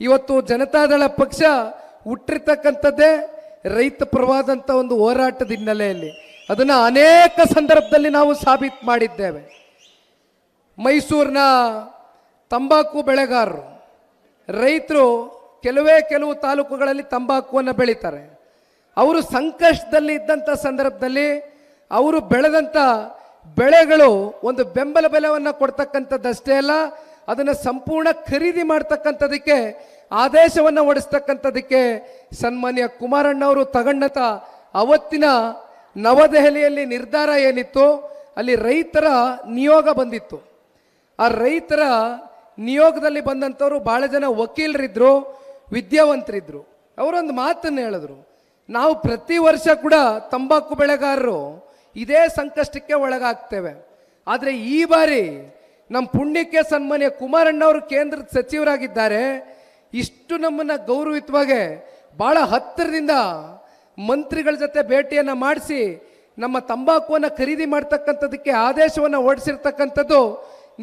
ಇವತ್ತು ಜನತಾದಳ ಪಕ್ಷ ಹುಟ್ಟಿರ್ತಕ್ಕಂಥದ್ದೇ ರೈತ ಪರವಾದಂಥ ಒಂದು ಹೋರಾಟದ ಹಿನ್ನೆಲೆಯಲ್ಲಿ. ಅದನ್ನು ಅನೇಕ ಸಂದರ್ಭದಲ್ಲಿ ನಾವು ಸಾಬೀತು ಮಾಡಿದ್ದೇವೆ. ಮೈಸೂರಿನ ತಂಬಾಕು ಬೆಳೆಗಾರರು, ರೈತರು ಕೆಲವು ತಾಲೂಕುಗಳಲ್ಲಿ ತಂಬಾಕುವನ್ನು ಬೆಳೀತಾರೆ. ಅವರು ಸಂಕಷ್ಟದಲ್ಲಿ ಇದ್ದಂಥ ಸಂದರ್ಭದಲ್ಲಿ ಅವರು ಬೆಳೆದಂಥ ಬೆಳೆಗಳು ಒಂದು ಬೆಂಬಲ ಬೆಲೆಯನ್ನು ಕೊಡ್ತಕ್ಕಂಥದ್ದಷ್ಟೇ ಅಲ್ಲ, ಅದನ್ನು ಸಂಪೂರ್ಣ ಖರೀದಿ ಮಾಡ್ತಕ್ಕಂಥದಕ್ಕೆ ಆದೇಶವನ್ನು ಹೊಡಿಸ್ತಕ್ಕಂಥದಕ್ಕೆ ಸನ್ಮಾನ್ಯ ಕುಮಾರಣ್ಣವರು ತಗೊಂಡಂಥ ಅವತ್ತಿನ ನವದೆಹಲಿಯಲ್ಲಿ ನಿರ್ಧಾರ ಏನಿತ್ತು, ಅಲ್ಲಿ ರೈತರ ನಿಯೋಗ ಬಂದಿತ್ತು. ಆ ರೈತರ ನಿಯೋಗದಲ್ಲಿ ಬಂದಂಥವ್ರು ಭಾಳ ಜನ ವಕೀಲರಿದ್ದರು, ವಿದ್ಯಾವಂತರಿದ್ದರು. ಅವರೊಂದು ಮಾತನ್ನು ಹೇಳಿದ್ರು, ನಾವು ಪ್ರತಿ ವರ್ಷ ಕೂಡ ತಂಬಾಕು ಬೆಳೆಗಾರರು ಇದೇ ಸಂಕಷ್ಟಕ್ಕೆ ಒಳಗಾಗ್ತೇವೆ. ಆದರೆ ಈ ಬಾರಿ ನಮ್ಮ ಪುಣ್ಯಕ್ಕೆ ಸನ್ಮಾನ್ಯ ಕುಮಾರಣ್ಣವರು ಕೇಂದ್ರದ ಸಚಿವರಾಗಿದ್ದಾರೆ. ಇಷ್ಟು ನಮ್ಮನ್ನು ಗೌರವಿತವಾಗಿ ಭಾಳ ಹತ್ತಿರದಿಂದ ಮಂತ್ರಿಗಳ ಜೊತೆ ಭೇಟಿಯನ್ನು ಮಾಡಿಸಿ ನಮ್ಮ ತಂಬಾಕುವನ್ನು ಖರೀದಿ ಮಾಡ್ತಕ್ಕಂಥದ್ದಕ್ಕೆ ಆದೇಶವನ್ನು ಹೊರಡಿಸಿರ್ತಕ್ಕಂಥದ್ದು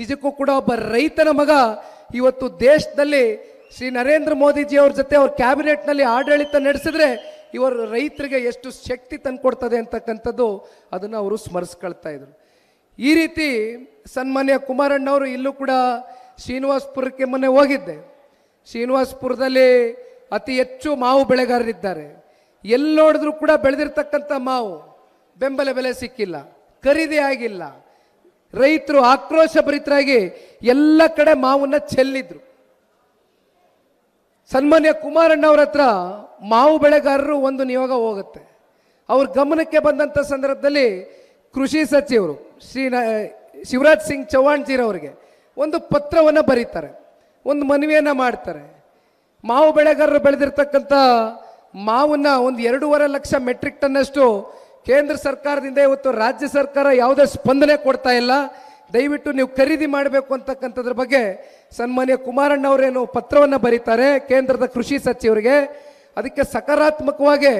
ನಿಜಕ್ಕೂ ಕೂಡ ಒಬ್ಬ ರೈತನ ಮಗ ಇವತ್ತು ದೇಶದಲ್ಲಿ ಶ್ರೀ ನರೇಂದ್ರ ಮೋದಿಜಿಯವ್ರ ಜೊತೆ ಅವ್ರ ಕ್ಯಾಬಿನೆಟ್ನಲ್ಲಿ ಆಡಳಿತ ನಡೆಸಿದ್ರೆ ಇವರು ರೈತರಿಗೆ ಎಷ್ಟು ಶಕ್ತಿ ತಂದುಕೊಡ್ತದೆ ಅಂತಕ್ಕಂಥದ್ದು ಅದನ್ನು ಅವರು ಸ್ಮರಿಸ್ಕೊಳ್ತಾ ಇದ್ರು. ಈ ರೀತಿ ಸನ್ಮಾನ್ಯ ಕುಮಾರಣ್ಣವರು ಇಲ್ಲೂ ಕೂಡ ಶ್ರೀನಿವಾಸಪುರಕ್ಕೆ ಮೊನ್ನೆ ಹೋಗಿದ್ದೆ. ಶ್ರೀನಿವಾಸಪುರದಲ್ಲಿ ಅತಿ ಹೆಚ್ಚು ಮಾವು ಬೆಳೆಗಾರರಿದ್ದಾರೆ. ಎಲ್ಲಿ ನೋಡಿದ್ರು ಕೂಡ ಬೆಳೆದಿರ್ತಕ್ಕಂಥ ಮಾವು ಬೆಂಬಲ ಬೆಲೆ ಸಿಕ್ಕಿಲ್ಲ, ಖರೀದಿ ಆಗಿಲ್ಲ. ರೈತರು ಆಕ್ರೋಶ ಭರಿತರಾಗಿ ಎಲ್ಲ ಕಡೆ ಮಾವನ್ನ ಚೆಲ್ಲಿದ್ರು. ಸನ್ಮಾನ್ಯ ಕುಮಾರಣ್ಣವ್ರ ಹತ್ರ ಮಾವು ಬೆಳೆಗಾರರು ಒಂದು ನಿಯೋಗ ಹೋಗುತ್ತೆ. ಅವ್ರ ಗಮನಕ್ಕೆ ಬಂದಂಥ ಸಂದರ್ಭದಲ್ಲಿ ಕೃಷಿ ಸಚಿವರು ಶ್ರೀ ಶಿವರಾಜ್ ಸಿಂಗ್ ಚೌಹಾಣ್ ಜೀರವರಿಗೆ ಒಂದು ಪತ್ರವನ್ನು ಬರೀತಾರೆ, ಒಂದು ಮನವಿಯನ್ನು ಮಾಡ್ತಾರೆ. ಮಾವು ಬೆಳೆಗಾರರು ಬೆಳೆದಿರ್ತಕ್ಕಂಥ ಮಾವನ್ನ ಒಂದು 2.5 ಲಕ್ಷ ಮೆಟ್ರಿಕ್ ಟನ್ನಷ್ಟು ಕೇಂದ್ರ ಸರ್ಕಾರದಿಂದ ಇವತ್ತು ರಾಜ್ಯ ಸರ್ಕಾರ ಯಾವುದೇ ಸ್ಪಂದನೆ ಕೊಡ್ತಾ ಇಲ್ಲ, ದಯವಿಟ್ಟು ನೀವು ಖರೀದಿ ಮಾಡಬೇಕು ಅಂತಕ್ಕಂಥದ್ರ ಬಗ್ಗೆ ಸನ್ಮಾನ್ಯ ಕುಮಾರಣ್ಣವರೇನು ಪತ್ರವನ್ನು ಬರೀತಾರೆ ಕೇಂದ್ರದ ಕೃಷಿ ಸಚಿವರಿಗೆ. ಅದಕ್ಕೆ ಸಕಾರಾತ್ಮಕವಾಗಿ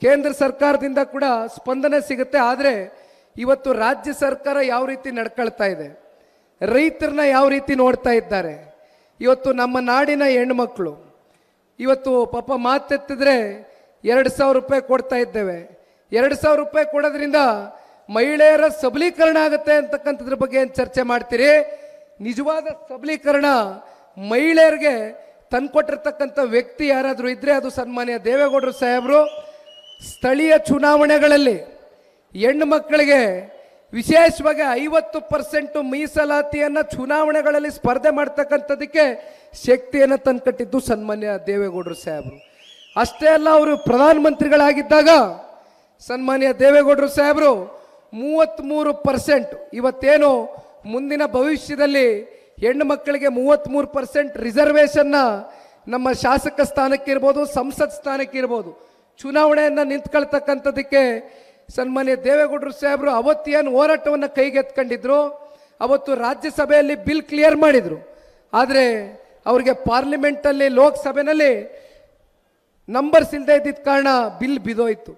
ಕೇಂದ್ರ ಸರ್ಕಾರದಿಂದ ಕೂಡ ಸ್ಪಂದನೆ ಸಿಗುತ್ತೆ. ಆದರೆ ಇವತ್ತು ರಾಜ್ಯ ಸರ್ಕಾರ ಯಾವ ರೀತಿ ನಡ್ಕೊಳ್ತಾ ಇದೆ, ರೈತರನ್ನ ಯಾವ ರೀತಿ ನೋಡ್ತಾ ಇದ್ದಾರೆ. ಇವತ್ತು ನಮ್ಮ ನಾಡಿನ ಹೆಣ್ಮಕ್ಳು ಇವತ್ತು ಪಾಪ ಮಾತೆತ್ತಿದ್ರೆ 2,000 ರೂಪಾಯಿ ಕೊಡ್ತಾ ಇದ್ದೇವೆ. 2,000 ರೂಪಾಯಿ ಕೊಡೋದ್ರಿಂದ ಮಹಿಳೆಯರ ಸಬಲೀಕರಣ ಆಗುತ್ತೆ ಅಂತಕ್ಕಂಥದ್ರ ಬಗ್ಗೆ ಏನು ಚರ್ಚೆ ಮಾಡ್ತೀರಿ? ನಿಜವಾದ ಸಬಲೀಕರಣ ಮಹಿಳೆಯರಿಗೆ ತಂದುಕೊಟ್ಟಿರ್ತಕ್ಕಂಥ ವ್ಯಕ್ತಿ ಯಾರಾದರೂ ಇದ್ದರೆ ಅದು ಸನ್ಮಾನ್ಯ ದೇವೇಗೌಡರು ಸಾಹೇಬರು. ಸ್ಥಳೀಯ ಚುನಾವಣೆಗಳಲ್ಲಿ ಹೆಣ್ಣು ಮಕ್ಕಳಿಗೆ ವಿಶೇಷವಾಗಿ 50% ಮೀಸಲಾತಿಯನ್ನು ಚುನಾವಣೆಗಳಲ್ಲಿ ಸ್ಪರ್ಧೆ ಮಾಡ್ತಕ್ಕಂಥದ್ದಕ್ಕೆ ಶಕ್ತಿಯನ್ನು ತಂದುಕೊಟ್ಟಿದ್ದು ಸನ್ಮಾನ್ಯ ದೇವೇಗೌಡರು ಸಾಹೇಬರು. ಅಷ್ಟೇ ಅಲ್ಲ, ಅವರು ಪ್ರಧಾನಮಂತ್ರಿಗಳಾಗಿದ್ದಾಗ ಸನ್ಮಾನ್ಯ ದೇವೇಗೌಡರು ಸಾಹೇಬರು 33% ಇವತ್ತೇನು ಮುಂದಿನ ಭವಿಷ್ಯದಲ್ಲಿ ಹೆಣ್ಣು ಮಕ್ಕಳಿಗೆ 33% ರಿಸರ್ವೇಷನ್ನ ನಮ್ಮ ಶಾಸಕ ಸ್ಥಾನಕ್ಕಿರ್ಬೋದು, ಸಂಸತ್ ಸ್ಥಾನಕ್ಕಿರ್ಬೋದು, ಚುನಾವಣೆಯನ್ನು ನಿಂತ್ಕೊಳ್ತಕ್ಕಂಥದ್ದಕ್ಕೆ ಸನ್ಮಾನ್ಯ ದೇವೇಗೌಡರು ಸಾಹೇಬರು ಅವತ್ತೇನು ಹೋರಾಟವನ್ನು ಕೈಗೆತ್ಕೊಂಡಿದ್ರು, ಅವತ್ತು ರಾಜ್ಯಸಭೆಯಲ್ಲಿ ಬಿಲ್ ಕ್ಲಿಯರ್ ಮಾಡಿದರು. ಆದರೆ ಅವರಿಗೆ ಪಾರ್ಲಿಮೆಂಟಲ್ಲಿ ಲೋಕಸಭೆಯಲ್ಲಿ ನಂಬರ್ಸ್ ಇಲ್ಲದೆ ಇದ್ದಿದ್ದ ಕಾರಣ ಬಿಲ್ ಬಿದೋಯ್ತು.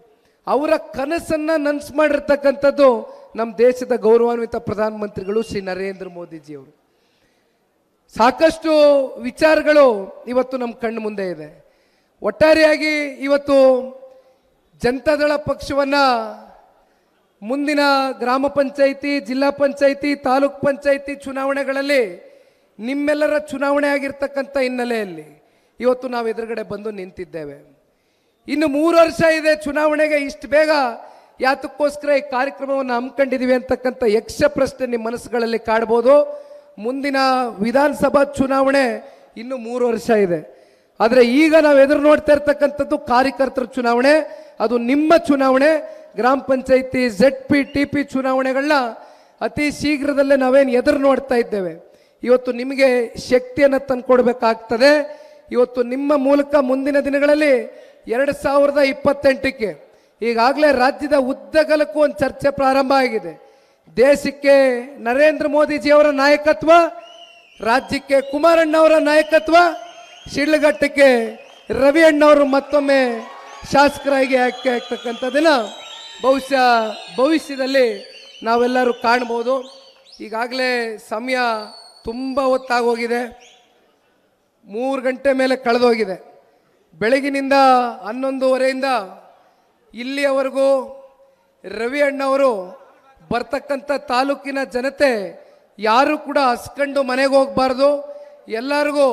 ಅವರ ಕನಸನ್ನು ನನಸು ಮಾಡಿರ್ತಕ್ಕಂಥದ್ದು ನಮ್ಮ ದೇಶದ ಗೌರವಾನ್ವಿತ ಪ್ರಧಾನಮಂತ್ರಿಗಳು ಶ್ರೀ ನರೇಂದ್ರ ಮೋದಿಜಿಯವರು. ಸಾಕಷ್ಟು ವಿಚಾರಗಳು ಇವತ್ತು ನಮ್ಮ ಕಣ್ಣು ಮುಂದೆ ಇದೆ. ಒಟ್ಟಾರೆಯಾಗಿ ಇವತ್ತು ಜನತಾದಳ ಪಕ್ಷವನ್ನು ಮುಂದಿನ ಗ್ರಾಮ ಪಂಚಾಯಿತಿ, ಜಿಲ್ಲಾ ಪಂಚಾಯಿತಿ, ತಾಲೂಕ್ ಪಂಚಾಯಿತಿ ಚುನಾವಣೆಗಳಲ್ಲಿ ನಿಮ್ಮೆಲ್ಲರ ಚುನಾವಣೆ ಆಗಿರ್ತಕ್ಕಂಥ ಹಿನ್ನೆಲೆಯಲ್ಲಿ ಇವತ್ತು ನಾವು ಎದುರುಗಡೆ ಬಂದು ನಿಂತಿದ್ದೇವೆ. ಇನ್ನು 3 ವರ್ಷ ಇದೆ ಚುನಾವಣೆಗೆ. ಇಷ್ಟು ಬೇಗ ಯಾತಕ್ಕೋಸ್ಕರ ಈ ಕಾರ್ಯಕ್ರಮವನ್ನು ಹಮ್ಮಿಕೊಂಡಿದ್ದೀವಿ ಅಂತಕ್ಕಂಥ ಯಕ್ಷ ಪ್ರಶ್ನೆ ನಿಮ್ಮ ಮನಸ್ಸುಗಳಲ್ಲಿ ಕಾಡ್ಬೋದು. ಮುಂದಿನ ವಿಧಾನಸಭಾ ಚುನಾವಣೆ ಇನ್ನು 3 ವರ್ಷ ಇದೆ. ಆದರೆ ಈಗ ನಾವು ಎದುರು ನೋಡ್ತಾ ಇರ್ತಕ್ಕಂಥದ್ದು ಕಾರ್ಯಕರ್ತರ ಚುನಾವಣೆ, ಅದು ನಿಮ್ಮ ಚುನಾವಣೆ. ಗ್ರಾಮ ಪಂಚಾಯಿತಿ, ZP, TP ಚುನಾವಣೆಗಳನ್ನ ಅತಿ ಶೀಘ್ರದಲ್ಲೇ ನಾವೇನು ಎದುರು ನೋಡ್ತಾ ಇದ್ದೇವೆ. ಇವತ್ತು ನಿಮಗೆ ಶಕ್ತಿಯನ್ನು ತಂದುಕೊಡ್ಬೇಕಾಗ್ತದೆ. ಇವತ್ತು ನಿಮ್ಮ ಮೂಲಕ ಮುಂದಿನ ದಿನಗಳಲ್ಲಿ 2028ಕ್ಕೆ ಈಗಾಗಲೇ ರಾಜ್ಯದ ಉದ್ದಗಲಕ್ಕೂ ಒಂದು ಚರ್ಚೆ ಪ್ರಾರಂಭ ಆಗಿದೆ. ದೇಶಕ್ಕೆ ನರೇಂದ್ರ ಮೋದಿಜಿಯವರ ನಾಯಕತ್ವ, ರಾಜ್ಯಕ್ಕೆ ಕುಮಾರಣ್ಣವರ ನಾಯಕತ್ವ, ಶಿಡ್ಲಘಟ್ಟಕ್ಕೆ ರವಿ ಅಣ್ಣವರು ಮತ್ತೊಮ್ಮೆ ಶಾಸಕರಾಗಿ ಆಯ್ಕೆ ಆಗ್ತಕ್ಕಂಥದ್ದನ್ನು ಬಹುಶಃ ಭವಿಷ್ಯದಲ್ಲಿ ನಾವೆಲ್ಲರೂ ಕಾಣ್ಬೋದು. ಈಗಾಗಲೇ ಸಮಯ ತುಂಬ ಹೊತ್ತಾಗೋಗಿದೆ. 3 ಗಂಟೆ ಮೇಲೆ ಕಳೆದೋಗಿದೆ. ಬೆಳಗಿನಿಂದ 11:30 ಇಲ್ಲಿಯವರೆಗೂ ರವಿ ಅಣ್ಣವರು ಬರ್ತಕ್ಕಂಥ ತಾಲೂಕಿನ ಜನತೆ ಯಾರು ಕೂಡ ಹಸ್ಕೊಂಡು ಮನೆಗೆ ಹೋಗಬಾರ್ದು, ಎಲ್ಲರಿಗೂ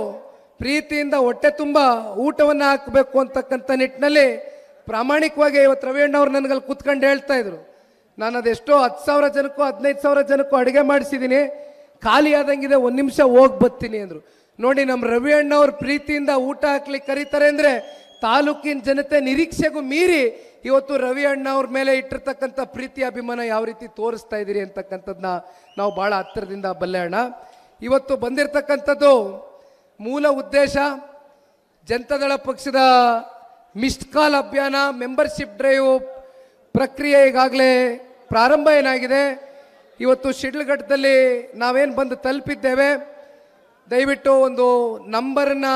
ಪ್ರೀತಿಯಿಂದ ಹೊಟ್ಟೆ ತುಂಬ ಊಟವನ್ನು ಹಾಕಬೇಕು ಅಂತಕ್ಕಂಥ ನಿಟ್ಟಿನಲ್ಲಿ ಪ್ರಾಮಾಣಿಕವಾಗಿ ಇವತ್ತು ರವಿ ಅಣ್ಣವ್ರು ನನಗಲ್ಲಿ ಕೂತ್ಕೊಂಡು ಹೇಳ್ತಾ ಇದ್ರು, ನಾನು ಅದೆಷ್ಟೋ 10,000 ಜನಕ್ಕೂ 15,000 ಜನಕ್ಕೂ ಅಡುಗೆ ಮಾಡಿಸಿದ್ದೀನಿ, ಖಾಲಿ ಆದಂಗಿದೆ, 1 ನಿಮಿಷ ಹೋಗಿ ಬರ್ತೀನಿ ಅಂದರು. ನೋಡಿ, ನಮ್ಮ ರವಿ ಅಣ್ಣವ್ರ ಪ್ರೀತಿಯಿಂದ ಊಟ ಹಾಕ್ಲಿಕ್ಕೆ ಕರೀತಾರೆ ಅಂದರೆ ತಾಲೂಕಿನ ಜನತೆ ನಿರೀಕ್ಷೆಗೂ ಮೀರಿ ಇವತ್ತು ರವಿ ಅಣ್ಣ ಅವ್ರ ಮೇಲೆ ಇಟ್ಟಿರ್ತಕ್ಕಂಥ ಪ್ರೀತಿ ಅಭಿಮಾನ ಯಾವ ರೀತಿ ತೋರಿಸ್ತಾ ಇದ್ದೀರಿ ಅಂತಕ್ಕಂಥದ್ದನ್ನ ನಾವು ಭಾಳ ಹತ್ತಿರದಿಂದ ಬಲ್ಲೆ ಅಣ್ಣ. ಇವತ್ತು ಬಂದಿರತಕ್ಕಂಥದ್ದು ಮೂಲ ಉದ್ದೇಶ ಜನತಾದಳ ಪಕ್ಷದ ಮಿಸ್ಡ್ ಕಾಲ್ ಅಭಿಯಾನ, ಮೆಂಬರ್ಶಿಪ್ ಡ್ರೈವ್ ಪ್ರಕ್ರಿಯೆ ಈಗಾಗಲೇ ಪ್ರಾರಂಭ ಏನಾಗಿದೆ. ಇವತ್ತು ಶಿಡ್ಲಘಟ್ಟದಲ್ಲಿ ನಾವೇನು ಬಂದು ತಲುಪಿದ್ದೇವೆ, ದಯವಿಟ್ಟು ಒಂದು ನಂಬರನ್ನ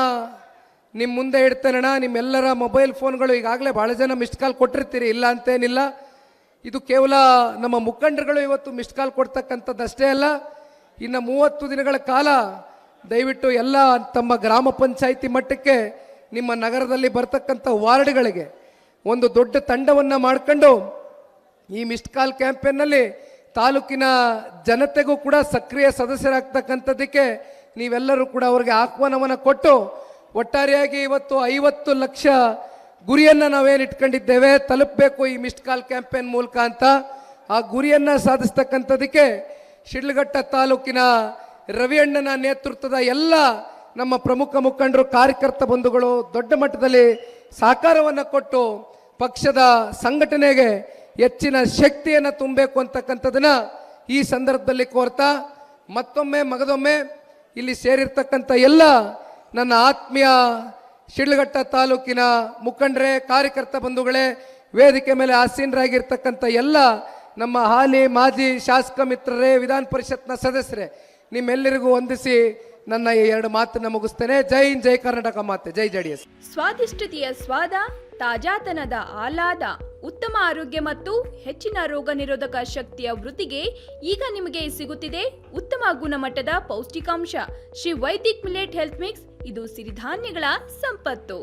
ನಿಮ್ಮ ಮುಂದೆ ಇಡ್ತೇನಣ್ಣ. ನಿಮ್ಮೆಲ್ಲರ ಮೊಬೈಲ್ ಫೋನ್ಗಳು ಈಗಾಗಲೇ ಭಾಳ ಜನ ಮಿಸ್ಡ್ ಕಾಲ್ ಕೊಟ್ಟಿರ್ತೀರಿ, ಇಲ್ಲ ಅಂತೇನಿಲ್ಲ. ಇದು ಕೇವಲ ನಮ್ಮ ಮುಖಂಡರುಗಳು ಇವತ್ತು ಮಿಸ್ಡ್ ಕಾಲ್ ಕೊಡ್ತಕ್ಕಂಥದ್ದು ಅಷ್ಟೇ ಅಲ್ಲ, ಇನ್ನು 30 ದಿನಗಳ ಕಾಲ ದಯವಿಟ್ಟು ಎಲ್ಲ ತಮ್ಮ ಗ್ರಾಮ ಪಂಚಾಯಿತಿ ಮಟ್ಟಕ್ಕೆ ನಿಮ್ಮ ನಗರದಲ್ಲಿ ಬರ್ತಕ್ಕಂಥ ವಾರ್ಡ್ಗಳಿಗೆ ಒಂದು ದೊಡ್ಡ ತಂಡವನ್ನು ಮಾಡಿಕೊಂಡು ಈ ಮಿಸ್ಡ್ ಕಾಲ್ ಕ್ಯಾಂಪೇನ್ನಲ್ಲಿ ತಾಲೂಕಿನ ಜನತೆಗೂ ಕೂಡ ಸಕ್ರಿಯ ಸದಸ್ಯರಾಗ್ತಕ್ಕಂಥದ್ದಕ್ಕೆ ನೀವೆಲ್ಲರೂ ಕೂಡ ಅವರಿಗೆ ಆಹ್ವಾನವನ್ನು ಕೊಟ್ಟು ಒಟ್ಟಾರೆಯಾಗಿ ಇವತ್ತು 50 ಲಕ್ಷ ಗುರಿಯನ್ನು ನಾವೇನು ಇಟ್ಕೊಂಡಿದ್ದೇವೆ ತಲುಪಬೇಕು ಈ ಮಿಸ್ಡ್ ಕಾಲ್ ಕ್ಯಾಂಪೇನ್ ಮೂಲಕ ಅಂತ, ಆ ಗುರಿಯನ್ನು ಸಾಧಿಸ್ತಕ್ಕಂಥದ್ದಕ್ಕೆ ಶಿಡ್ಲಘಟ್ಟ ತಾಲೂಕಿನ ರವಿ ಅಣ್ಣನ ನೇತೃತ್ವದ ಎಲ್ಲ ನಮ್ಮ ಪ್ರಮುಖ ಮುಖಂಡರು, ಕಾರ್ಯಕರ್ತ ಬಂಧುಗಳು ದೊಡ್ಡ ಮಟ್ಟದಲ್ಲಿ ಸಹಕಾರವನ್ನು ಕೊಟ್ಟು ಪಕ್ಷದ ಸಂಘಟನೆಗೆ ಹೆಚ್ಚಿನ ಶಕ್ತಿಯನ್ನು ತುಂಬಬೇಕು ಅಂತಕ್ಕಂಥದ್ದನ್ನ ಈ ಸಂದರ್ಭದಲ್ಲಿ ಕೋರ್ತಾ, ಮತ್ತೊಮ್ಮೆ ಮಗದೊಮ್ಮೆ ಇಲ್ಲಿ ಸೇರಿರ್ತಕ್ಕಂಥ ಎಲ್ಲ ನನ್ನ ಆತ್ಮೀಯ ಶಿಡ್ಲಘಟ್ಟ ತಾಲೂಕಿನ ಮುಖಂಡರೇ, ಕಾರ್ಯಕರ್ತ ಬಂಧುಗಳೇ, ವೇದಿಕೆ ಮೇಲೆ ಆಸೀನರಾಗಿರ್ತಕ್ಕಂಥ ಎಲ್ಲ ನಮ್ಮ ಹಾಲಿ ಮಾಜಿ ಶಾಸಕ ಮಿತ್ರರೇ, ವಿಧಾನ ಪರಿಷತ್ನ ಸದಸ್ಯರೇ, ನಿಮ್ಮೆಲ್ಲರಿಗೂ ವಂದಿಸಿ ನನ್ನ ಈ 2 ಮಾತನ್ನು ಮುಗಿಸ್ತೇನೆ. ಜೈ ಹಿಂದ್, ಜೈ ಕರ್ನಾಟಕ ಮಾತೆ, ಜೈ JDS. ಸ್ವಾದಿಷ್ಟತೆಯ ಸ್ವಾದ, ತಾಜಾತನದ ಆಹ್ಲಾದ, ಉತ್ತಮ ಆರೋಗ್ಯ ಮತ್ತು ಹೆಚ್ಚಿನ ರೋಗ ನಿರೋಧಕ ಶಕ್ತಿಯ ವೃದ್ಧಿಗೆ ಈಗ ನಿಮಗೆ ಸಿಗುತ್ತಿದೆ ಉತ್ತಮ ಗುಣಮಟ್ಟದ ಪೌಷ್ಟಿಕಾಂಶ Shri Vaidik millet health mix. ಇದು ಸಿರಿಧಾನ್ಯಗಳ ಸಂಪತ್ತು.